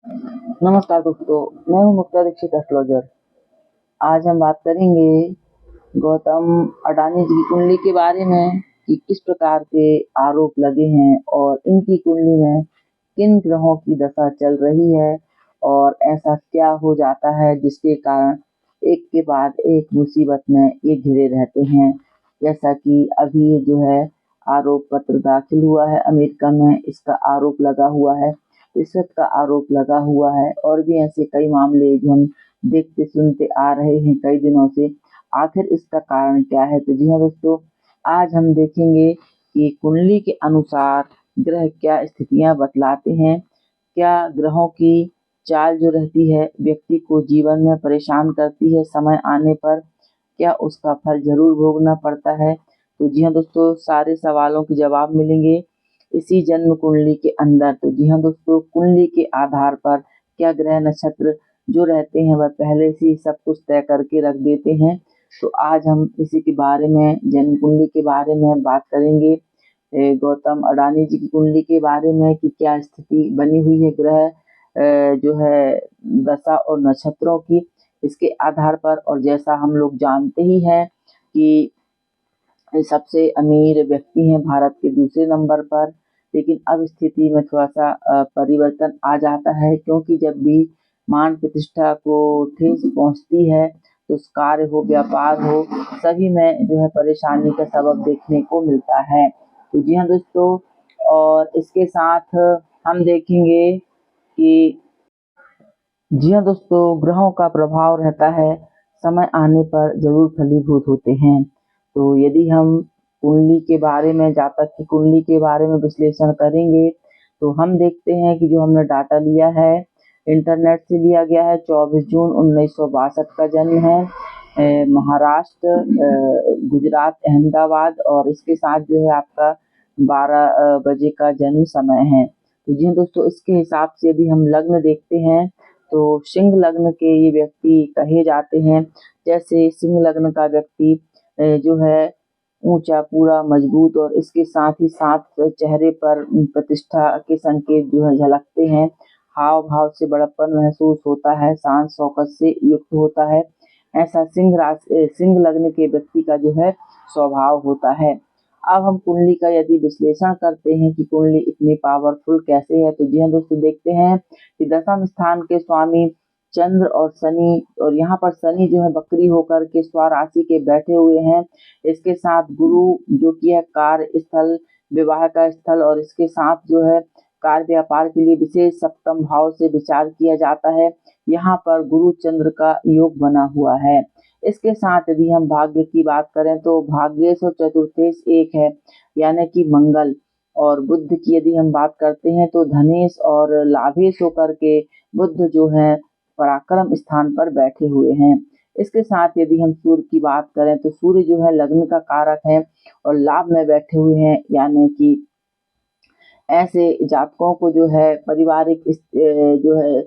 नमस्कार दोस्तों, मैं हूँ मुक्ता दीक्षित एस्ट्रोलॉजर। आज हम बात करेंगे गौतम अडानी जी की कुंडली के बारे में कि किस प्रकार के आरोप लगे हैं और इनकी कुंडली में किन ग्रहों की दशा चल रही है और ऐसा क्या हो जाता है जिसके कारण एक के बाद एक मुसीबत में ये घिरे रहते हैं। जैसा कि अभी जो है आरोप पत्र दाखिल हुआ है अमेरिका में, इसका आरोप लगा हुआ है, रिश्वत का आरोप लगा हुआ है और भी ऐसे कई मामले जो हम देखते सुनते आ रहे हैं कई दिनों से। आखिर इसका कारण क्या है? तो जी हाँ दोस्तों, आज हम देखेंगे कि कुंडली के अनुसार ग्रह क्या स्थितियां बतलाते हैं, क्या ग्रहों की चाल जो रहती है व्यक्ति को जीवन में परेशान करती है, समय आने पर क्या उसका फल ज़रूर भोगना पड़ता है? तो जी हाँ दोस्तों, सारे सवालों के जवाब मिलेंगे इसी जन्म कुंडली के अंदर। तो जी हाँ दोस्तों, कुंडली के आधार पर क्या ग्रह नक्षत्र जो रहते हैं वह पहले से ही सब कुछ तय करके रख देते हैं। तो आज हम इसी के बारे में, जन्म कुंडली के बारे में बात करेंगे। गौतम अडानी जी की कुंडली के बारे में कि क्या स्थिति बनी हुई है ग्रह जो है दशा और नक्षत्रों की, इसके आधार पर। और जैसा हम लोग जानते ही हैं कि सबसे अमीर व्यक्ति हैं भारत के दूसरे नंबर पर, लेकिन अब स्थिति में थोड़ा-सा परिवर्तन आ जाता है, क्योंकि जब भी मान प्रतिष्ठा को ठेस पहुँचती है, तो उस कार्य हो, व्यापार हो, सभी में जो है परेशानी का सबब देखने को मिलता है। तो जी हाँ दोस्तों, और इसके साथ हम देखेंगे कि जी हाँ दोस्तों, ग्रहों का प्रभाव रहता है, समय आने पर ज़रूर फलीभूत होते हैं। तो यदि हम कुंडली के बारे में, जातक की कुंडली के बारे में विश्लेषण करेंगे, तो हम देखते हैं कि जो हमने डाटा लिया है, इंटरनेट से लिया गया है। 24 जून 1962 का जन्म है, महाराष्ट्र, गुजरात, अहमदाबाद, और इसके साथ जो है आपका 12 बजे का जन्म समय है। तो जी हाँ दोस्तों, इसके हिसाब से यदि हम लग्न देखते हैं, तो सिंह लग्न के ये व्यक्ति कहे जाते हैं। जैसे सिंह लग्न का व्यक्ति जो है ऊंचा, पूरा, मजबूत, और इसके साथ ही साथ चेहरे पर प्रतिष्ठा के संकेत जो है झलकते हैं। हाव भाव से बड़प्पन महसूस होता है, शान शौकत से युक्त होता है। ऐसा सिंह लग्न के व्यक्ति का जो है स्वभाव होता है। अब हम कुंडली का यदि विश्लेषण करते हैं कि कुंडली इतनी पावरफुल कैसे है, तो जी हाँ दोस्तों, देखते हैं कि दशम स्थान के स्वामी चंद्र और शनि, और यहाँ पर शनि जो है वक्री होकर के स्वराशि के बैठे हुए हैं। इसके साथ गुरु जो कि है कार्य स्थल, विवाह का स्थल, और इसके साथ जो है कार्य व्यापार के लिए विशेष सप्तम भाव से विचार किया जाता है। यहाँ पर गुरु चंद्र का योग बना हुआ है। इसके साथ यदि हम भाग्य की बात करें, तो भाग्येश और चतुर्थेश एक है, यानी कि मंगल। और बुध की यदि हम बात करते हैं, तो धनेश और लाभेश होकर के बुध जो है पराक्रम स्थान पर बैठे हुए हैं। इसके साथ यदि हम सूर्य की बात करें, तो सूर्य जो है लग्न का कारक है और लाभ में बैठे हुए हैं, यानी कि ऐसे जातकों को जो है पारिवारिक जो है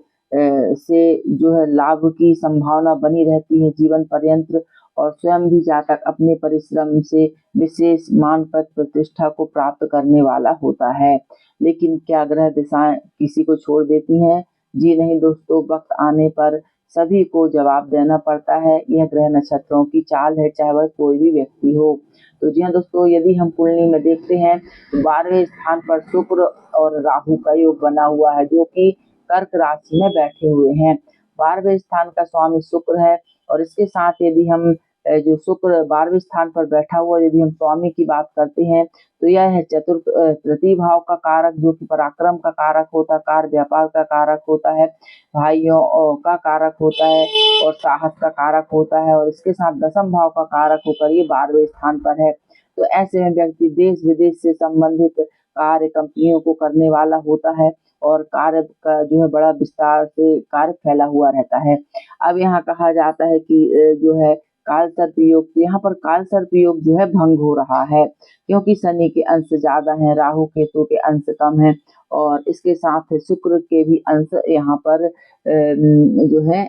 से जो है लाभ की संभावना बनी रहती है जीवन पर्यंत, और स्वयं भी जातक अपने परिश्रम से विशेष मान पद प्रतिष्ठा को प्राप्त करने वाला होता है। लेकिन क्या ग्रह दिशाएं किसी को छोड़ देती हैं? जी नहीं दोस्तों, वक्त आने पर सभी को जवाब देना पड़ता है। यह ग्रह नक्षत्रों की चाल है, चाहे वह कोई भी व्यक्ति हो। तो जी हाँ दोस्तों, यदि हम कुंडली में देखते हैं, तो 12वें स्थान पर शुक्र और राहु का योग बना हुआ है, जो कि कर्क राशि में बैठे हुए हैं। 12वें स्थान का स्वामी शुक्र है, और इसके साथ यदि हम जो शुक्र 12वें स्थान पर बैठा हुआ, यदि हम स्वामी की बात करते हैं, तो यह है चतुर्थ तृतीय भाव का कारक, जो कि पराक्रम का कारक होता है, कार्य व्यापार का कारक होता है, भाइयों का कारक होता है, और साहस का कारक होता है, और इसके साथ दसम भाव का कारक होकर ये 12वें स्थान पर है। तो ऐसे में व्यक्ति देश विदेश से संबंधित कार्य कंपनियों को करने वाला होता है, और कार्य का जो है बड़ा विस्तार से कार्य फैला हुआ रहता है। अब यहाँ कहा जाता है कि जो है काल सर्प योग, तो यहाँ पर काल सर्प योग जो है भंग हो रहा है, क्योंकि शनि के अंश ज्यादा हैं, राहु केतु के अंश कम हैं, और इसके साथ शुक्र के भी अंश यहाँ पर जो है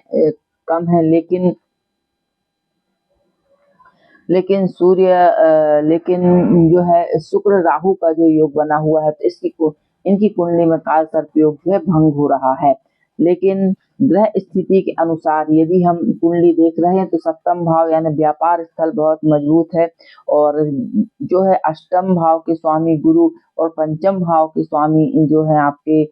कम है। लेकिन जो है शुक्र राहु का जो योग बना हुआ है, तो इनकी कुंडली में काल सर्प योग जो है भंग हो रहा है। लेकिन ग्रह स्थिति के अनुसार यदि हम कुंडली देख रहे हैं तो सप्तम भाव यानी व्यापार स्थल बहुत मजबूत है, और जो है अष्टम भाव के स्वामी गुरु और पंचम भाव के स्वामी जो है आपके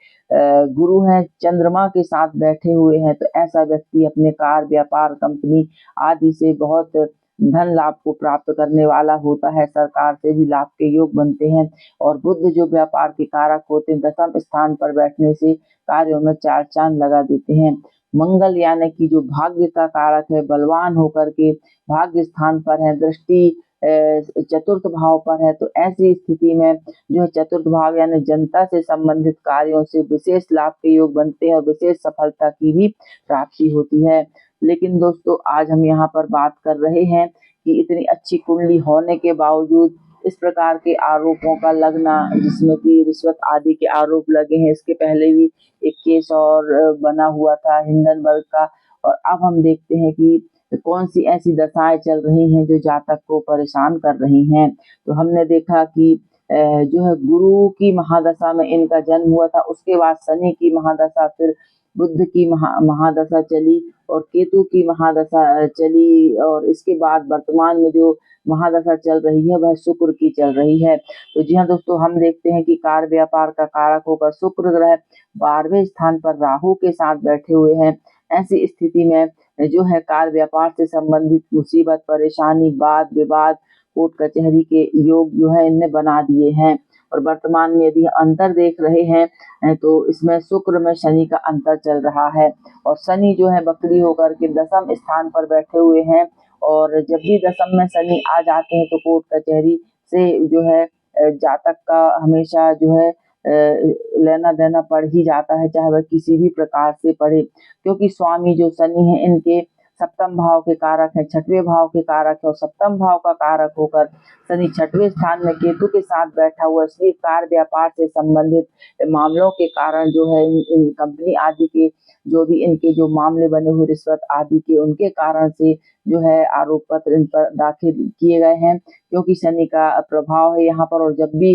गुरु हैं, चंद्रमा के साथ बैठे हुए हैं। तो ऐसा व्यक्ति अपने कार, व्यापार, कंपनी आदि से बहुत धन लाभ को प्राप्त करने वाला होता है, सरकार से भी लाभ के योग बनते हैं। और बुध जो व्यापार के कारक होते हैं, दसम स्थान पर बैठने से कार्यों में चार चांद लगा देते हैं। मंगल यानी कि जो भाग्य का कारक है, बलवान होकर के भाग्य स्थान पर है, दृष्टि चतुर्थ भाव पर है। तो ऐसी स्थिति में जो है चतुर्थ भाव यानी जनता से संबंधित कार्यों से विशेष लाभ के योग बनते हैं और विशेष सफलता की भी प्राप्ति होती है। लेकिन दोस्तों आज हम यहाँ पर बात कर रहे हैं कि इतनी अच्छी कुंडली होने के बावजूद इस प्रकार के आरोपों का लगना, जिसमें कि रिश्वत आदि के आरोप लगे हैं। इसके पहले भी एक केस और बना हुआ था हिंडनबर्ग का। और अब हम देखते हैं कि कौन सी ऐसी दशाएं चल रही हैं जो जातक को परेशान कर रही हैं। तो हमने देखा कि जो है गुरु की महादशा में इनका जन्म हुआ था, उसके बाद शनि की महादशा, फिर बुध की महादशा चली और केतु की महादशा चली, और इसके बाद वर्तमान में जो महादशा चल रही है वह शुक्र की चल रही है। तो जी हाँ दोस्तों, हम देखते हैं कि कार व्यापार का कारक होकर शुक्र ग्रह 12वें स्थान पर राहु के साथ बैठे हुए हैं। ऐसी स्थिति में जो है कार व्यापार से संबंधित मुसीबत, परेशानी, वाद विवाद, कोर्ट कचहरी के योग जो है इनने बना दिए हैं। और वर्तमान में यदि अंतर देख रहे हैं तो इसमें शुक्र में शनि का अंतर चल रहा है, और शनि जो है वक्री होकर के दसम स्थान पर बैठे हुए हैं। और जब भी दसम में शनि आ जाते हैं तो कोर्ट कचहरी से जो है जातक का हमेशा जो है लेना देना पड़ ही जाता है, चाहे वह किसी भी प्रकार से पड़े, क्योंकि स्वामी जो शनि है इनके सप्तम भाव के कारक है, छठवें भाव के कारक है, और सप्तम भाव का कारक होकर शनि छठवें स्थान में केतु के साथ बैठा हुआ, इसलिए कार व्यापार से संबंधित मामलों के कारण जो है इन कंपनी आदि के जो भी इनके जो मामले बने हुए रिश्वत आदि के, उनके कारण से जो है आरोप पत्र इन पर दाखिल किए गए हैं, क्योंकि शनि का प्रभाव है यहाँ पर। और जब भी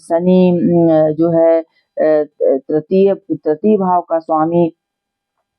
शनि जो है तृतीय भाव का स्वामी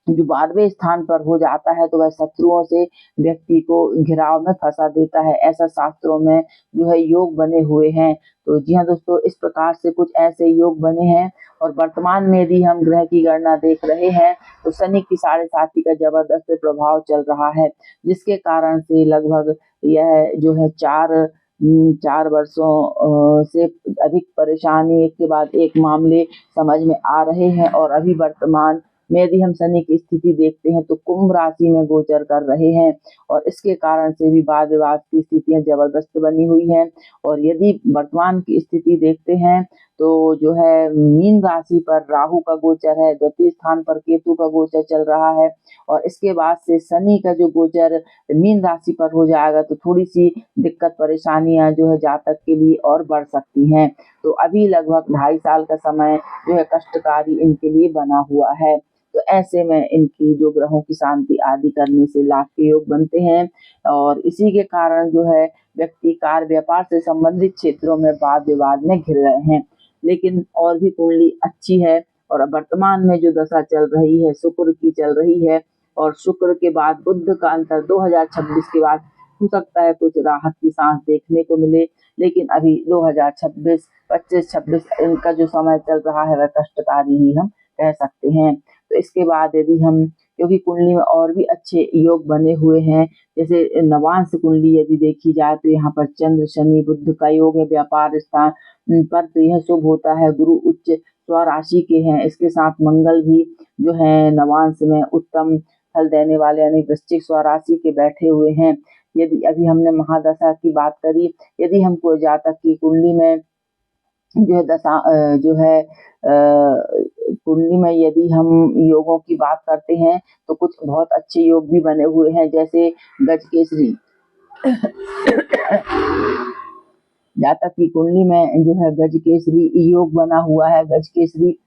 जो 12वें स्थान पर हो जाता है तो वह शत्रुओं से व्यक्ति को घिराव में फंसा देता है, ऐसा शास्त्रों में जो है योग बने हुए हैं। तो जी हाँ दोस्तों, इस प्रकार से कुछ ऐसे योग बने हैं। और वर्तमान में यदि हम ग्रह की गणना देख रहे हैं तो शनि की 7.5 का जबरदस्त प्रभाव चल रहा है, जिसके कारण से लगभग यह जो है 4 वर्षों से अधिक परेशानी एक के बाद एक मामले समझ में आ रहे हैं। और अभी वर्तमान में यदि हम शनि की स्थिति देखते हैं तो कुंभ राशि में गोचर कर रहे हैं, और इसके कारण से भी वाद विवाद की स्थितियां जबरदस्त बनी हुई हैं। और यदि वर्तमान की स्थिति देखते हैं तो जो है मीन राशि पर राहु का गोचर है, द्वितीय स्थान पर केतु का गोचर चल रहा है, और इसके बाद से शनि का जो गोचर मीन राशि पर हो जाएगा तो थोड़ी सी दिक्कत परेशानियां जो है जातक के लिए और बढ़ सकती हैं। तो अभी लगभग 2.5 साल का समय जो है कष्टकारी इनके लिए बना हुआ है। तो ऐसे में इनकी जो ग्रहों की शांति आदि करने से लाभ के योग बनते हैं, और इसी के कारण जो है व्यक्ति कार व्यापार से संबंधित क्षेत्रों में वाद विवाद में घिर रहे हैं। लेकिन और भी कुंडली अच्छी है, और वर्तमान में जो दशा चल रही है शुक्र की चल रही है, और शुक्र के बाद बुध का अंतर 2026 के बाद हो सकता है कुछ राहत की सांस देखने को मिले। लेकिन अभी 2026, 25, 26 इनका जो समय चल रहा है वह कष्टकारी ही हम कह सकते हैं। तो इसके बाद यदि हम, क्योंकि कुंडली में और भी अच्छे योग बने हुए हैं, जैसे नवांश कुंडली यदि देखी जाए तो यहाँ पर चंद्र शनि बुध का योग है व्यापार स्थान पर, तो यह शुभ होता है। गुरु उच्च स्वराशि के हैं, इसके साथ मंगल भी जो है नवांश में उत्तम फल देने वाले यानी वृश्चिक स्वराशि के बैठे हुए हैं। यदि अभी हमने महादशा की बात करी, यदि हमको जातक की कुंडली में जो है दशा जो है कुंडली में यदि हम योगों की बात करते हैं तो कुछ बहुत अच्छे योग भी बने हुए हैं, जैसे गजकेसरी जातक की कुंडली में जो है गजकेसरी योग बना हुआ है। गजकेसरी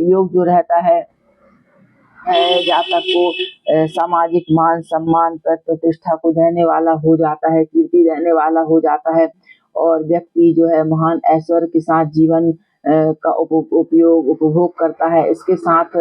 योग जो रहता है जातक को सामाजिक मान सम्मान प्रतिष्ठा को देने वाला हो जाता है, कीर्ति देने वाला हो जाता है, और व्यक्ति जो है महान ऐश्वर्य के साथ जीवन का उपभोग करता है। इसके साथ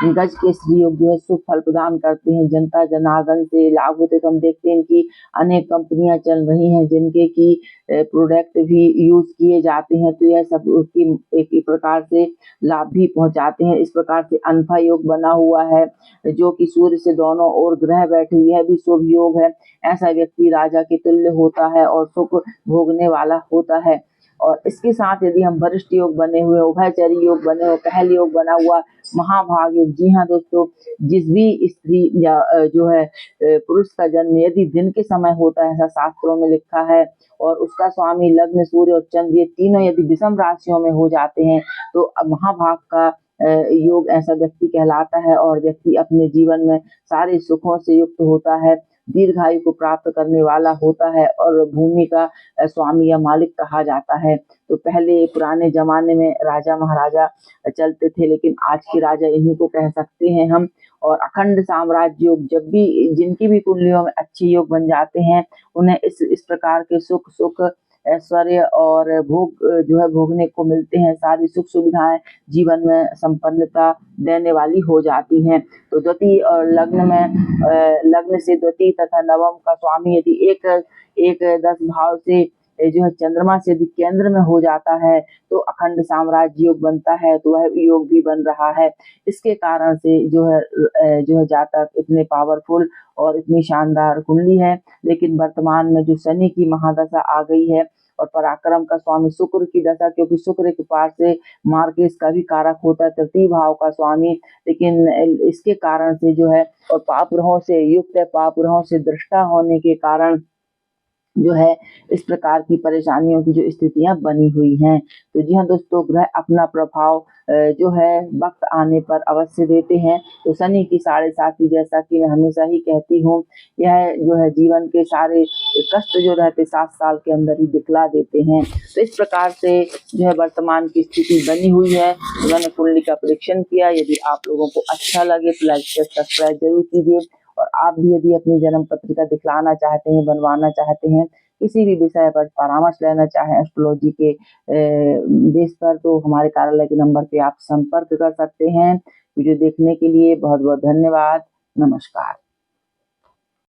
गज केसरी योग जो है शुभ फल प्रदान करते हैं। जनता जनार्दन से लाभ होते तो हम देखते हैं कि अनेक कंपनियां चल रही हैं जिनके की प्रोडक्ट भी यूज किए जाते हैं, तो यह सब उसकी एक प्रकार से लाभ भी पहुंचाते हैं। इस प्रकार से अनफा योग बना हुआ है जो कि सूर्य से दोनों ओर ग्रह बैठे हुए है, भी शुभ योग है। ऐसा व्यक्ति राजा के तुल्य होता है और सुख भोगने वाला होता है। और इसके साथ यदि हम वरिष्ठ योग बने हुए, उभयचरी योग बने हुए, पहल योग बना हुआ, महाभाग योग, जी हाँ दोस्तों, जिस भी स्त्री या जो है पुरुष का जन्म यदि दिन के समय होता है, ऐसा शास्त्रों में लिखा है, और उसका स्वामी लग्न सूर्य और चंद्र ये तीनों यदि विषम राशियों में हो जाते हैं तो महाभाग का योग ऐसा व्यक्ति कहलाता है और व्यक्ति अपने जीवन में सारे सुखों से युक्त होता है, दीर्घायु को प्राप्त करने वाला होता है और भूमि का स्वामी या मालिक कहा जाता है। तो पहले पुराने जमाने में राजा महाराजा चलते थे, लेकिन आज के राजा इन्हीं को कह सकते हैं हम। और अखंड साम्राज्य योग, जब भी जिनकी भी कुंडलियों में अच्छे योग बन जाते हैं उन्हें इस प्रकार के सुख ऐश्वर्य और भोग जो है भोगने को मिलते हैं। सारी सुख सुविधाएं जीवन में संपन्नता देने वाली हो जाती हैं। तो द्वितीय और लग्न से द्वितीय तथा नवम का स्वामी यदि एक 10 भाव से जो है चंद्रमा से यदि केंद्र में हो जाता है तो अखंड साम्राज्य योग बनता है, तो वह योग भी बन रहा है। इसके कारण से जो है जातक इतने पावरफुल और इतनी शानदार कुंडली है। लेकिन वर्तमान में जो शनि की महादशा आ गई है और पराक्रम का स्वामी शुक्र की दशा, क्योंकि शुक्र के पार से मार्केश का भी कारक होता है, तृतीय भाव का स्वामी, लेकिन इसके कारण से जो है और पाप ग्रहों से युक्त है, पाप ग्रहों से दृष्टा होने के कारण जो है इस प्रकार की परेशानियों की जो स्थितियां बनी हुई हैं। तो जी हाँ दोस्तों, ग्रह अपना प्रभाव जो है वक्त आने पर अवश्य देते हैं। तो शनि की 7.5 जैसा कि मैं हमेशा ही कहती हूँ, यह जो है जीवन के सारे कष्ट जो रहते 7 साल के अंदर ही दिखला देते हैं। तो इस प्रकार से जो है वर्तमान की स्थिति बनी हुई है। तो मैंने कुंडली का परीक्षण किया। यदि आप लोगों को अच्छा लगे तो लाइक शेयर सब्सक्राइब जरूर कीजिए। और आप भी यदि अपनी जन्म पत्रिका दिखलाना चाहते हैं, बनवाना चाहते हैं, किसी भी विषय पर परामर्श लेना चाहें एस्ट्रोलॉजी के बेस पर, तो हमारे कार्यालय के नंबर पे आप संपर्क कर सकते हैं। वीडियो देखने के लिए बहुत बहुत धन्यवाद। नमस्कार।